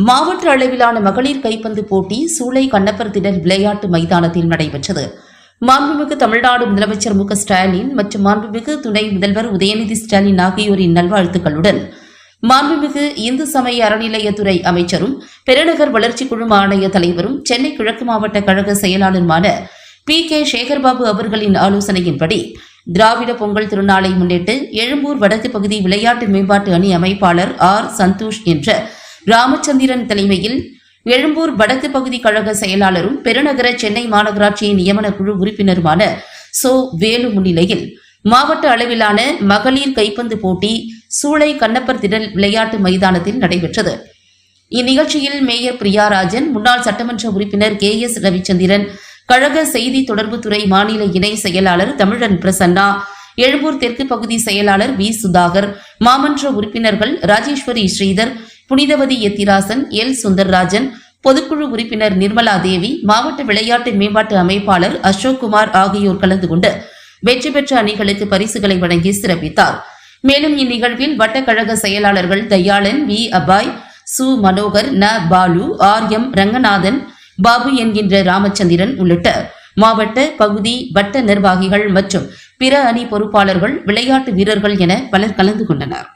மாவட்ட அளவிலான மகளிர் கைப்பந்து போட்டி சூளை கண்ணப்பர் திடல் விளையாட்டு மைதானத்தில் நடைபெற்றது. மாண்புமிகு தமிழ்நாடு முதலமைச்சர் மு க ஸ்டாலின் மற்றும் மாண்புமிகு துணை முதல்வர் உதயநிதி ஸ்டாலின் ஆகியோரின் நல்வாழ்த்துக்களுடன் மாண்புமிகு இந்து சமய அறநிலையத்துறை அமைச்சரும் பெருநகர் வளர்ச்சி குழும ஆணைய தலைவரும் சென்னை கிழக்கு மாவட்ட கழக செயலாளருமான PK சேகர்பாபு அவர்களின் ஆலோசனையின்படி திராவிட பொங்கல் திருநாளை முன்னிட்டு எழும்பூர் வடக்கு பகுதி விளையாட்டு மேம்பாட்டு அணி அமைப்பாளர் R. சந்தோஷ் என்ற ராமச்சந்திரன் தலைமையில் எழும்பூர் வடக்கு பகுதி கழக செயலாளரும் பெருநகர சென்னை மாநகராட்சியின் நியமன குழு உறுப்பினருமான சோ. வேலு முன்னிலையில் மாவட்ட அளவிலான மகளிர் கைப்பந்து போட்டி சூளை கண்ணப்பர் திடல் விளையாட்டு மைதானத்தில் நடைபெற்றது. இந்நிகழ்ச்சியில் மேயர் பிரியாராஜன், முன்னாள் சட்டமன்ற உறுப்பினர் KS ரவிச்சந்திரன், கழக செய்தி தொடர்புத்துறை மாநில இணை செயலாளர் தமிழன் பிரசன்னா, எழும்பூர் தெற்கு பகுதி செயலாளர் V. சுதாகர், மாமன்ற உறுப்பினர்கள் ராஜேஸ்வரி ஸ்ரீதர், புனிதவதி எத்திராசன், L. சுந்தர்ராஜன், பொதுக்குழு உறுப்பினர் நிர்மலா தேவி, மாவட்ட விளையாட்டு மேம்பாட்டு அமைப்பாளர் அசோக் குமார் ஆகியோர் கலந்து கொண்டு வெற்றி பெற்ற அணிகளுக்கு பரிசுகளை வழங்கி சிறப்பித்தார். மேலும் இந்நிகழ்வில் வட்டக்கழக செயலாளர்கள் தயாளன், V. அபாய், சு. மனோகர், ந. பாலு, R. M. ரங்கநாதன், பாபு என்கின்ற ராமச்சந்திரன் உள்ளிட்ட மாவட்ட பகுதி வட்ட நிர்வாகிகள் மற்றும் பிற அணி பொறுப்பாளர்கள், விளையாட்டு வீரர்கள் என பலர் கலந்து கொண்டனர்.